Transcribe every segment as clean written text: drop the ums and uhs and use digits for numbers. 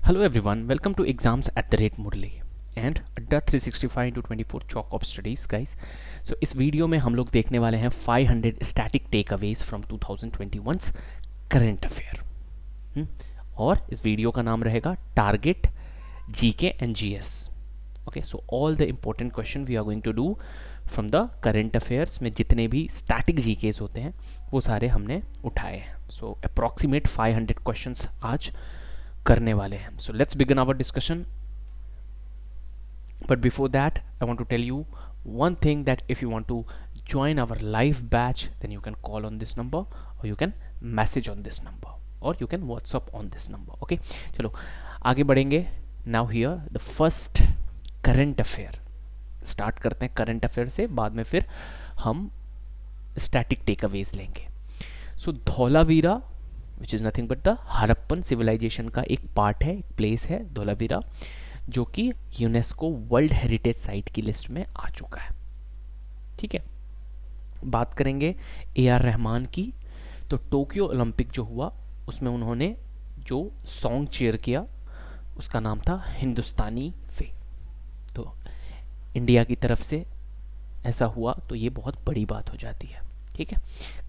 Hello everyone, welcome to exams at the rate Murli and Adda 365 into 24 chalk of studies guys. So इस video में हम लोग देखने वाले हैं 500 static takeaways from 2021's current affair और इस वीडियो का नाम रहेगा target GK and GS. Okay, so all the important question we are going to do from the current affairs में जितने भी स्टैटिक जीकेस होते हैं वो सारे हमने उठाए हैं. सो अप्रॉक्सीमेट 500 क्वेश्चंस आज करने वाले हैं. So let's begin our discussion. But before that, I want to tell you one thing, that if you want to join our live batch, then you can call on this number or you can message on this number or you can WhatsApp on this number. Okay, चलो आगे बढ़ेंगे. Now here the first current affair. Start करते हैं current affair से, बाद में फिर हम स्टैटिक टेकअवेज लेंगे. So Dholavira which is nothing but the Harappan civilisation का एक पार्ट है, एक प्लेस है धौलावीरा, जो कि यूनेस्को वर्ल्ड हेरिटेज साइट की लिस्ट में आ चुका है. ठीक है, बात करेंगे ए आर रहमान की. तो टोक्यो ओलंपिक जो हुआ उसमें उन्होंने जो सॉन्ग चेयर किया उसका नाम था हिंदुस्तानी फे. तो इंडिया की तरफ से ऐसा हुआ तो ये बहुत बड़ी बात हो जाती है. ठीक है,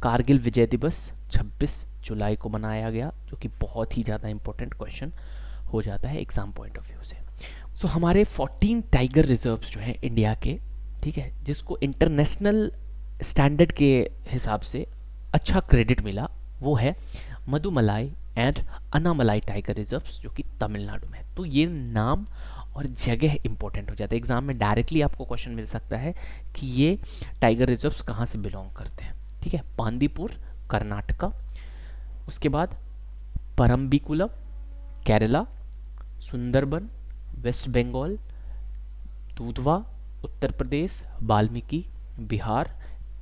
कारगिल विजय दिवस 26 जुलाई को मनाया गया, जो कि बहुत ही ज़्यादा इंपॉर्टेंट क्वेश्चन हो जाता है एग्जाम पॉइंट ऑफ व्यू से. सो हमारे 14 टाइगर रिजर्व्स जो हैं इंडिया के, ठीक है, जिसको इंटरनेशनल स्टैंडर्ड के हिसाब से अच्छा क्रेडिट मिला, वो है Mudumalai and Anamalai tiger reserves, जो कि तमिलनाडु में है. तो ये नाम और जगह इंपॉर्टेंट हो जाता है. एग्जाम में डायरेक्टली आपको क्वेश्चन मिल सकता है कि ये टाइगर रिजर्व्स कहाँ से बिलोंग करते हैं. ठीक है, पांदीपुर कर्नाटका, उसके बाद Parambikulam Kerala, Sundarban West Bengal, Dudhwa Uttar Pradesh, Valmiki Bihar,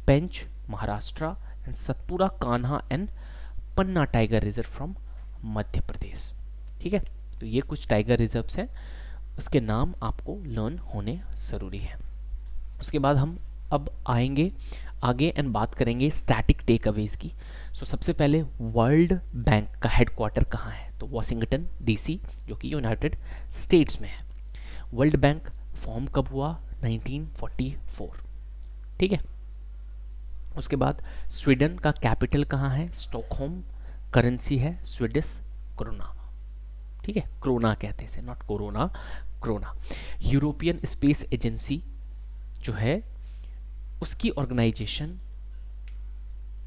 Pench Maharashtra and Satpura Kanha and Panna tiger reserve from Madhya Pradesh. ठीक है, तो ये कुछ टाइगर रिजर्व्स हैं, उसके नाम आपको लर्न होने ज़रूरी है. उसके बाद हम अब आएंगे आगे एंड बात करेंगे स्टैटिक टेकअवेज की. सो सबसे पहले वर्ल्ड बैंक का हेडक्वार्टर कहाँ है? तो वॉशिंगटन डीसी, जो कि यूनाइटेड स्टेट्स में है. वर्ल्ड बैंक फॉर्म कब हुआ? 1944. ठीक है, उसके बाद स्वीडन का कैपिटल कहाँ है? स्टॉकहोम. करेंसी है स्वीडिश क्रोना. ठीक है, क्रोना कहते हैं इसे, not corona, krona. European space agency जो है उसकी ऑर्गेनाइजेशन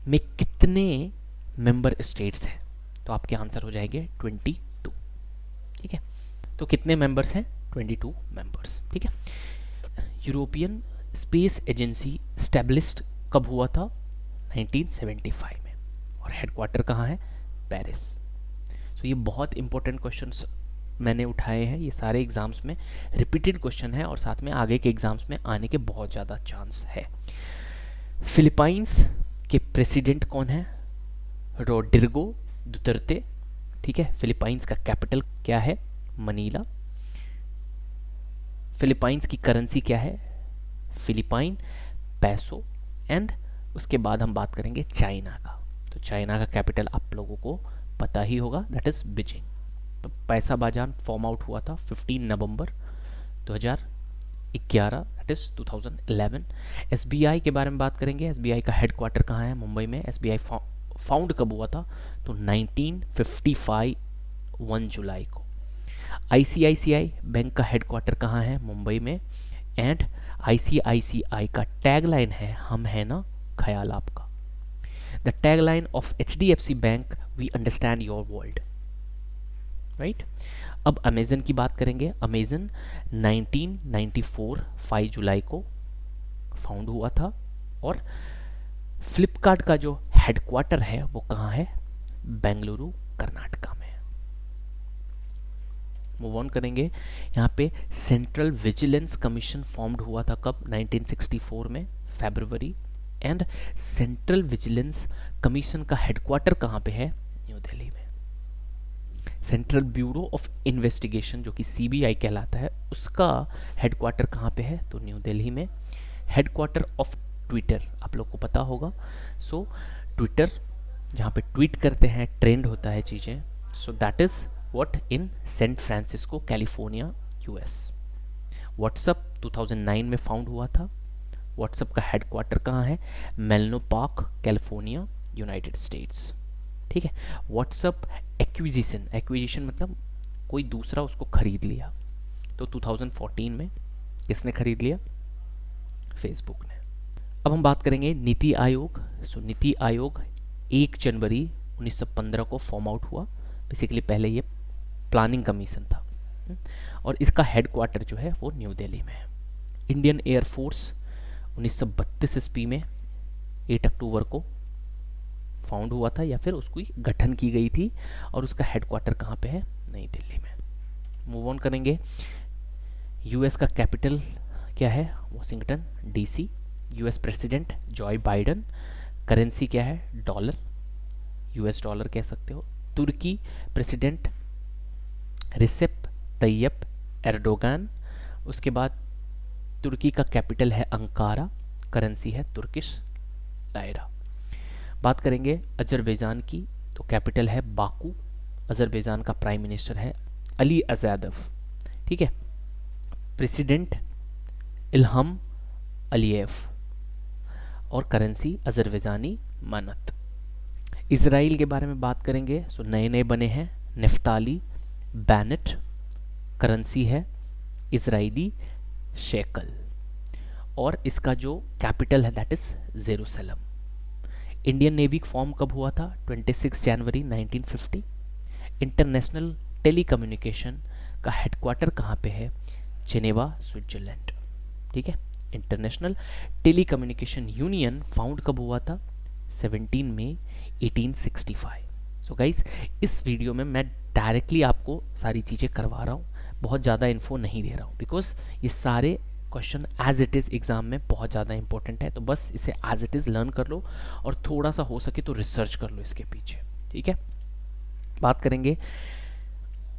में कितने मेंबर स्टेट्स हैं? तो आपके आंसर हो जाएंगे 22. ठीक है, तो कितने मेंबर्स हैं? 22 मेंबर्स. ठीक है, यूरोपियन स्पेस एजेंसी स्टैब्लिश्ड कब हुआ था? 1975 में. और हेडक्वार्टर कहाँ है? पेरिस. सो ये बहुत इंपॉर्टेंट क्वेश्चंस मैंने उठाए हैं. ये सारे एग्जाम्स में रिपीटेड क्वेश्चन है और साथ में आगे के एग्जाम्स में आने के बहुत ज़्यादा चांस है. फिलीपाइंस के प्रेसिडेंट कौन है? Rodrigo Duterte. ठीक है, फिलीपाइंस का कैपिटल क्या है? मनीला. फिलीपाइंस की करेंसी क्या है? फिलीपाइन पैसो. एंड उसके बाद हम बात करेंगे चाइना का. तो चाइना का कैपिटल आप लोगों को पता ही होगा, दैट इज बीजिंग. तो पैसा बाजार फॉर्म आउट हुआ था 15 नवंबर 2011, दैट इज 2011. एसबीआई के बारे में बात करेंगे. एसबीआई का हेडक्वार्टर कहाँ है? मुंबई में. एसबीआई फाउंड कब हुआ था? तो 1955 1 जुलाई को. आईसीआईसीआई बैंक का हेडक्वार्टर कहाँ है? मुंबई में. एंड आईसीआईसीआई का टैगलाइन है, हम है ना ख्याल आपका. The tagline of HDFC bank, we understand your world. Right. अब अमेजन की बात करेंगे. अमेजन 1994 5 जुलाई को फाउंड हुआ था. और फ्लिपकार्ट का जो हेडक्वार्टर है वो कहाँ है? बेंगलुरु कर्नाटका में. मूव ऑन करेंगे. यहाँ पे सेंट्रल विजिलेंस कमीशन फॉर्म्ड हुआ था कब? 1964 में फरवरी. एंड सेंट्रल विजिलेंस कमीशन का हेडक्वार्टर कहाँ पे है? न्यू दिल्ली में. सेंट्रल ब्यूरो ऑफ इन्वेस्टिगेशन जो कि सीबीआई कहलाता है, उसका हेडक्वार्टर कहाँ पे है? तो न्यू दिल्ली में. हेडक्वार्टर ऑफ ट्विटर आप लोग को पता होगा. सो ट्विटर जहाँ पे ट्वीट करते हैं, ट्रेंड होता है चीज़ें, so that is what in San Francisco California US. WhatsApp 2009 में फाउंड हुआ था। व्हाट्सअप का हेडक्वार्टर कहाँ है? मेलनो पार्क कैलिफोर्निया यूनाइटेड स्टेट्स। ठीक है। व्हाट्सअप एक्विजिशन, एक्विजिशन मतलब कोई दूसरा उसको खरीद लिया, तो 2014 में किसने खरीद लिया? फेसबुक ने। अब हम बात करेंगे नीति आयोग। सो नीति आयोग 1 जनवरी 1915 को फॉर्म आउट हुआ। बेसिकली पहले ये प्लानिंग कमीशन था और इसका हेडक्वार्टर जो है वो न्यू दिल्ली में है। इंडियन एयरफोर्स 1932 ईस्वी में 8 अक्टूबर को फाउंड हुआ था या फिर उसकी गठन की गई थी और उसका हेडक्वार्टर कहाँ पे है? नई दिल्ली में। मूव ऑन करेंगे। यूएस का कैपिटल क्या है? Washington DC. US president Joe Biden. Currency क्या है? डॉलर, यूएस डॉलर कह सकते हो। तुर्की प्रेसिडेंट रिसेप तैयप एर्डोगान। उसके बाद तुर्की का कैपिटल है अंकारा, करेंसी है तुर्किश लायरा। बात करेंगे अजरबैजान की, तो कैपिटल है बाकू। अजरबैजान का प्राइम मिनिस्टर है अली अज़ादव। ठीक है। प्रेसिडेंट इल्हम अलीयव और करेंसी अजरबैजानी मानत। इसराइल के बारे में बात करेंगे। सो नए नए बने हैं नेफ्ताली बैनेट, करेंसी है इजरायली शेकल और इसका जो कैपिटल है that is Jerusalem. Indian navy form कब हुआ था? 26 जनवरी 1950। इंटरनेशनल टेलीकम्युनिकेशन का हेडक्वार्टर कहाँ पे है? Geneva Switzerland. ठीक है। इंटरनेशनल टेलीकम्युनिकेशन यूनियन फाउंड कब हुआ था? 17 मई 1865। सो गाइस, इस वीडियो में मैं डायरेक्टली आपको सारी चीज़ें करवा रहा हूँ, बहुत ज़्यादा इन्फो नहीं दे रहा हूँ, बिकॉज ये सारे question as it is exam में बहुत ज़्यादा इंपॉर्टेंट है। तो बस इसे एज इट इज़ लर्न कर लो और थोड़ा सा हो सके तो रिसर्च कर लो इसके पीछे। ठीक है। बात करेंगे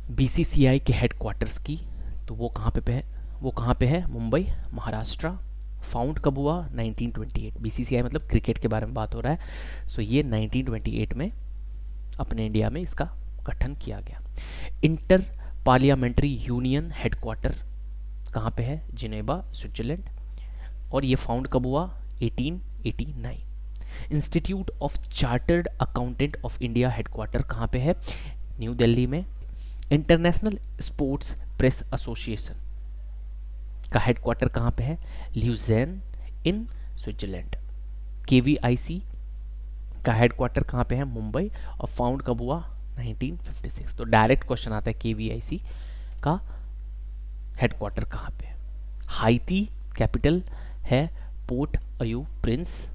बीसीसीआई के हेडक्वार्टर्स की, तो वो कहाँ पे है? वो कहाँ पे है? मुंबई महाराष्ट्र। फाउंड कब हुआ? 1928। बीसीसीआई मतलब क्रिकेट के बारे में बात हो रहा है। सो ये 1928 में अपने इंडिया में इसका गठन किया गया। इंटर पार्लियामेंट्री यूनियन हेडक्वार्टर कहाँ पे है? Geneva Switzerland. और ये फाउंड कब हुआ? 1889। Institute of chartered accountant of India headquarter कहाँ पे है? न्यू दिल्ली में। इंटरनेशनल स्पोर्ट्स प्रेस एसोसिएशन का हेडक्वार्टर कहाँ पे है? ल्यूजेन इन स्विट्जरलैंड। केवीआईसी का हेडक्वार्टर कहाँ पे है? मुंबई। और फाउंड कब हुआ? 1956। तो डायरेक्ट क्वेश्चन आता है केवीआईसी का हेडक्वार्टर कहाँ पे है? हाइती कैपिटल है पोर्ट अयू प्रिंस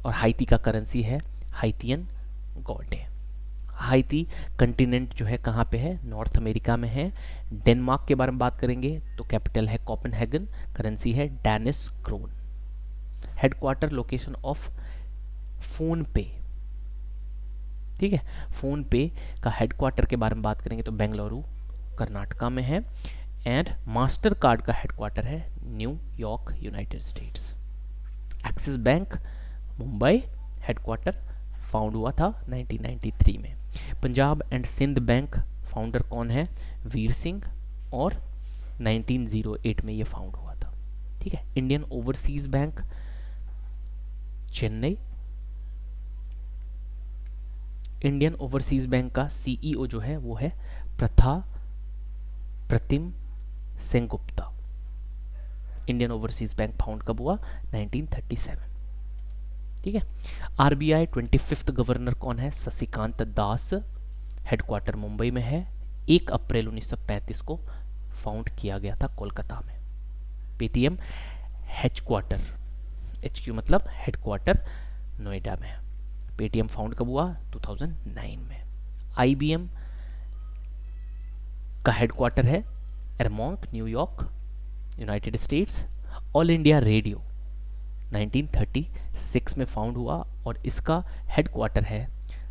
और हाइती का करेंसी है हाइतियन गॉडे। हाइती कंटिनेंट जो है कहाँ पे है? नॉर्थ अमेरिका में है। डेनमार्क के बारे में बात करेंगे तो कैपिटल है कोपेनहेगन, करेंसी है Danish krone. Headquarter location of PhonePe. ठीक है। फोन पे का हेडक्वार्टर के बारे में बात करेंगे तो बेंगलुरु कर्नाटका में है। एंड मास्टर कार्ड का हेडक्वार्टर है New York United States. Axis bank Mumbai headquarter found हुआ था 1993 में। Punjab and Sind bank founder कौन है? वीर सिंह और 1908 में ये फाउंड हुआ था। ठीक है। Indian overseas bank Chennai. Indian overseas bank का सीईओ जो है वो है Pratim Sengupta. Indian overseas bank found कब हुआ? 1937। ठीक है। आरबीआई 25th गवर्नर कौन है? शशिकांत दास। हेडक्वार्टर मुंबई में है। 1 अप्रैल 1935 को फाउंड किया गया था कोलकाता में। पेटीएम हेडक्वार्टर, HQ मतलब हेडक्वार्टर नोएडा में है। पेटीएम फाउंड कब हुआ? 2009 में। आईबीएम का हेडक्वार्टर है Armonk New York United States. All India radio 1936 में फाउंड हुआ और इसका हेडक्वार्टर है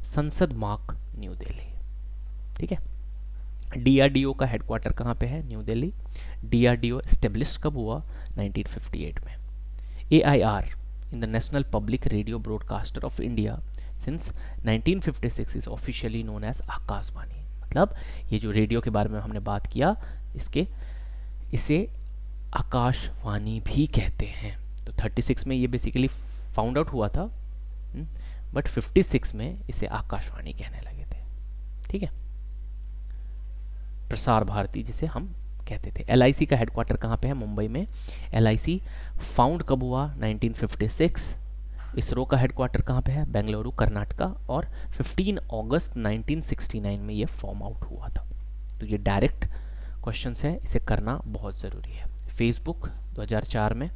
संसद मार्ग न्यू दिल्ली। ठीक है। डीआरडीओ का हेडक्वार्टर कहाँ पे है? न्यू दिल्ली। डीआरडीओ एस्टेब्लिश कब हुआ? 1958 में। AIR in the national public radio broadcaster of India since 1956 is officially known as Akashvani. मतलब ये जो रेडियो के बारे में हमने बात किया, इसे आकाशवाणी भी कहते हैं। तो 36 में ये बेसिकली फाउंड आउट हुआ था, बट 56 में इसे आकाशवाणी कहने लगे थे। ठीक है, प्रसार भारती जिसे हम कहते थे। LIC का हेडक्वार्टर कहाँ पे है? मुंबई में। LIC फाउंड कब हुआ? 1956। इसरो का हेडक्वार्टर कहाँ पे है? बेंगलुरु, कर्नाटका। और 15 अगस्त 1969 में ये फॉर्म आउट हुआ था। तो ये डायरेक्ट क्वेश्चंस है, इसे करना बहुत ज़रूरी है। फेसबुक 2004 में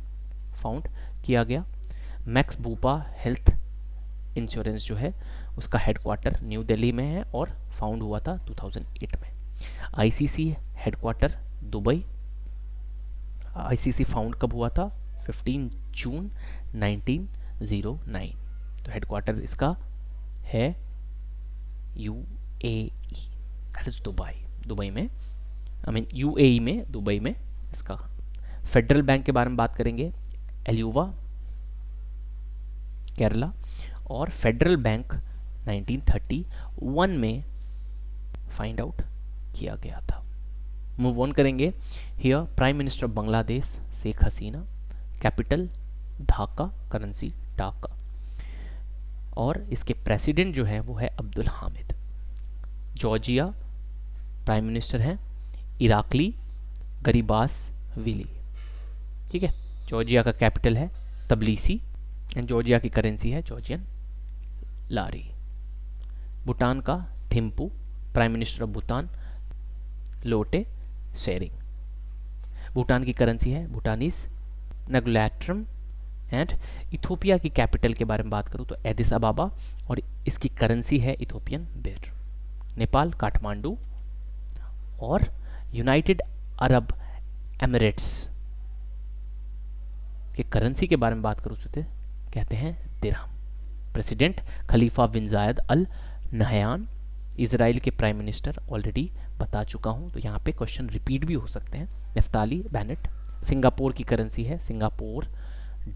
फाउंड किया गया। मैक्स बूपा हेल्थ इंश्योरेंस जो है उसका हेडक्वार्टर न्यू दिल्ली में है और फाउंड हुआ था 2008 में। ICC headquarter Dubai. ICC found कब हुआ था? 15 जून 1909। तो हेडक्वार्टर इसका है UAE, दैट इज दुबई में, UAE में, दुबई में इसका। फेडरल बैंक के बारे में बात करेंगे, एल्यूवा, केरला। और फेडरल बैंक 1931 में फाइंड आउट किया गया था। मूव ऑन करेंगे। Here prime minister of Bangladesh Sheikh Hasina, capital Dhaka, currency taka. और इसके प्रेसिडेंट जो है वो है Abdul Hamid. Georgia prime minister हैं इराकली गरीबास विली। ठीक है, जॉर्जिया का कैपिटल है तबलीसी एंड जॉर्जिया की करेंसी है जॉर्जियन लारी। भूटान का Thimphu, prime minister of Bhutan Lotay Tshering. Bhutan की करेंसी है भूटानीज नगुलेट्रम। एंड इथोपिया की कैपिटल के बारे में बात करूं तो एडिस अबाबा और इसकी करेंसी है इथोपियन बिर। नेपाल काठमांडू। और यूनाइटेड अरब एमिरेट्स की करेंसी के बारे में बात करूं तो कहते हैं दिरहम। प्रेसिडेंट खलीफा बिन जायद अल नहयान। इजराइल के प्राइम मिनिस्टर ऑलरेडी बता चुका हूं, तो यहाँ पे क्वेश्चन रिपीट भी हो सकते हैं। Naftali Bennett. सिंगापुर की करेंसी है Singapore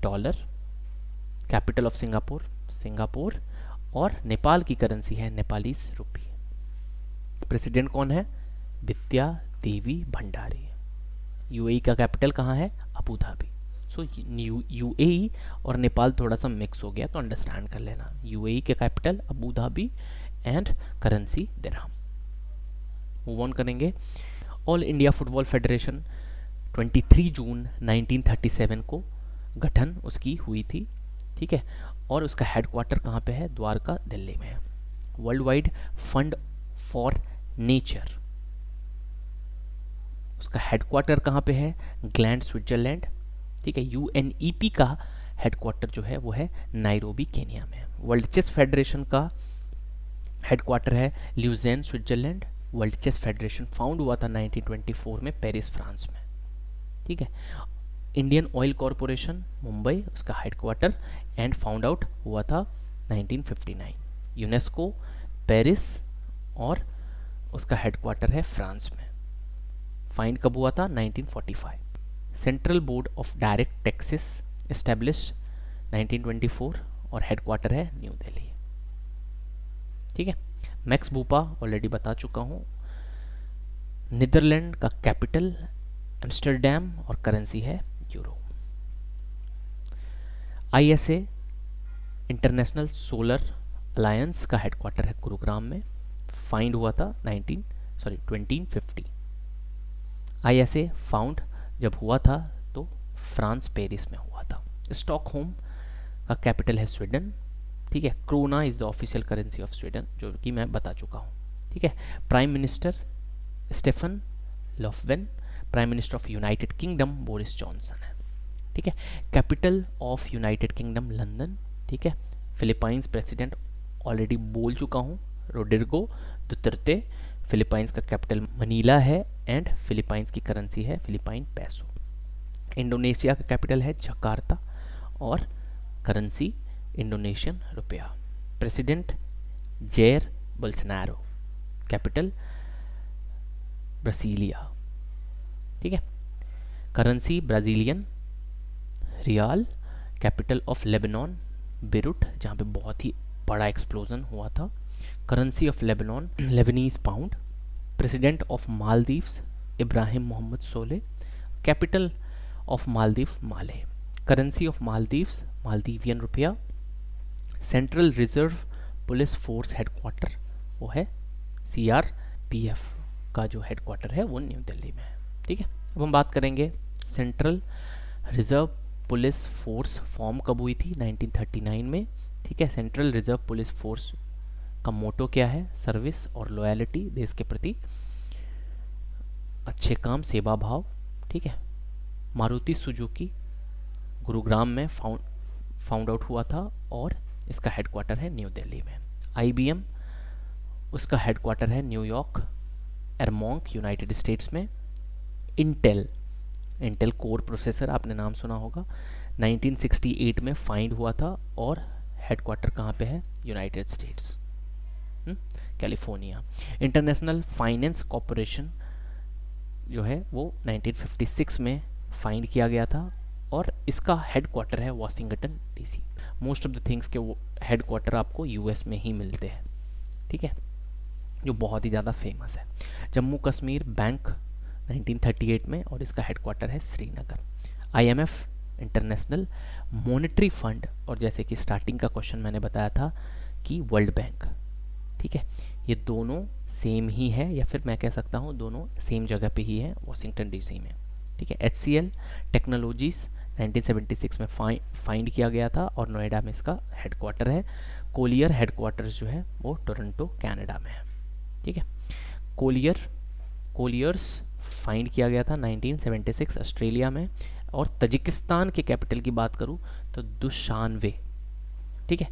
dollar, capital of Singapore. और नेपाल की करेंसी है नेपालीस रुपी। प्रेसिडेंट कौन है? विद्या देवी भंडारी। UAE का कैपिटल कहाँ है? Abu Dhabi. सो UAE और नेपाल थोड़ा सा मिक्स हो गया, तो अंडरस्टैंड कर लेना। UAE के capital Abu Dhabi and currency dirham. Move on करेंगे। ऑल इंडिया फुटबॉल फेडरेशन 23 जून 1937 को गठन उसकी हुई थी। ठीक है, और उसका हेडक्वार्टर कहाँ पे है? द्वारका, दिल्ली में है। World wide fund for nature, उसका हेडक्वार्टर कहाँ पे है? Gland, Switzerland. ठीक है, UNEP का हेडक्वार्टर जो है वो है नाइरोबी, केनिया में। वर्ल्ड चेस फेडरेशन का हेडक्वार्टर है Lausanne, Switzerland. World chess federation found हुआ था 1924 में पेरिस, फ्रांस में। ठीक है, इंडियन ऑयल कॉरपोरेशन मुंबई, उसका हेडक्वार्टर एंड फाउंड आउट हुआ था 1959। यूनेस्को पेरिस और उसका हेडक्वार्टर है फ्रांस में। फाइंड कब हुआ था? 1945। Central board of direct taxes established 1924 और हेडक्वार्टर है न्यू दिल्ली। ठीक है, मैक्स बूपा ऑलरेडी बता चुका हूं। नीदरलैंड का कैपिटल एम्स्टर्डम और करेंसी है euro. ISA international solar alliance का हेडक्वार्टर है गुरुग्राम में। फाइंड हुआ था 2050। ISA फाउंड जब हुआ था तो फ्रांस, पेरिस में हुआ था। स्टॉकहोम का कैपिटल है स्वीडन। ठीक है, krona is the official currency of Sweden, जो कि मैं बता चुका हूँ। ठीक है, prime minister Stefan Lofven. Prime minister of United Kingdom Boris Johnson है। ठीक है, capital of United Kingdom London. ठीक है, फिलीपाइंस प्रेसिडेंट ऑलरेडी बोल चुका हूँ, रोड्रिगो दुतर्ते। फिलीपाइंस का कैपिटल मनीला है एंड फिलीपाइंस की करेंसी है फिलीपाइन पैसो। इंडोनेशिया का कैपिटल है जकार्ता और करेंसी इंडोनेशियन रुपया। President jeer Bolsonaro, capital Brasilia. ठीक है, currency Brazilian real. Capital of Lebanon Beirut, जहाँ पे बहुत ही बड़ा एक्सप्लोजन हुआ था। Currency of Lebanon Lebanese pound. President of Maldives Ibrahim Mohamed Solih, capital of Maldives Male, currency of Maldives Maldivian रुपया, central reserve police force headquarter वो है CRPF का जो हेडक्वार्टर है वो न्यू दिल्ली में है। ठीक है, अब हम बात करेंगे central reserve police force form कब हुई थी, 1939 में। ठीक है, सेंट्रल रिजर्व पुलिस फोर्स का मोटो क्या है, सर्विस और लॉयलिटी, देश के प्रति अच्छे काम, सेवा भाव। ठीक है, मारुति सुजुकी गुरुग्राम में फाउंड आउट हुआ था और इसका हेडक्वार्टर है न्यू दिल्ली में। IBM उसका हेडक्वार्टर है न्यूयॉर्क एरमोंक यूनाइटेड स्टेट्स में। इंटेल कोर प्रोसेसर आपने नाम सुना होगा, 1968 में फाइंड हुआ था और हेडक्वार्टर कहाँ पे है, United states California. International finance corporation जो है वो 1956 में फाइंड किया गया था और इसका हेडक्वार्टर है Washington DC। Most of the things के हेडक्वार्टर आपको US में ही मिलते हैं। ठीक है, जो बहुत ही ज़्यादा फेमस है। जम्मू कश्मीर बैंक 1938 में और इसका हेडक्वार्टर है Srinagar. IMF international monetary fund, और जैसे कि स्टार्टिंग का क्वेश्चन मैंने बताया था कि वर्ल्ड बैंक। ठीक है, ये दोनों सेम ही है या फिर मैं कह सकता हूँ दोनों सेम जगह पे ही है, वाशिंगटन DC में। ठीक है, HCL टेक्नोलॉजीज 1976 में फाइंड किया गया था और नोएडा में इसका हेडक्वार्टर है। कोलियर हेडक्वार्टर्स जो है वो टोरंटो कनाडा में है। ठीक है, कोलियर्स फाइंड किया गया था 1976 ऑस्ट्रेलिया में। और तजिकिस्तान के कैपिटल की बात करूं तो दुशानबे। ठीक है,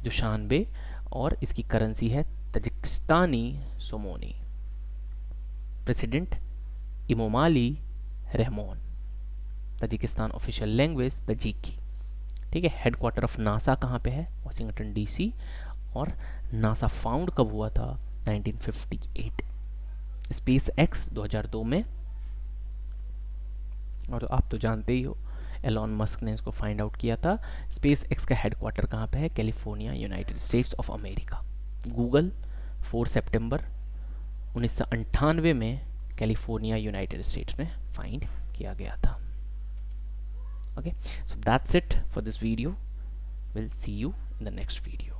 दुशानबे, और इसकी करेंसी है Tajikistani somoni. President Emomali Rahmon, Tajikistan official language Tajiki. ठीक है, हेडक्वार्टर ऑफ नासा कहाँ पे है, वाशिंगटन DC। और नासा फाउंड कब हुआ था, 1958। स्पेस एक्स 2002 में, और आप तो जानते ही हो एलॉन मस्क ने इसको फाइंड आउट किया था। स्पेस एक्स का हेडक्वार्टर कहाँ पे है, California United states of America. Google 4 सितंबर 1998 में कैलिफोर्निया यूनाइटेड स्टेट्स में फाइंड किया गया था। Okay, so that's it for this video. We'll see you in the next video.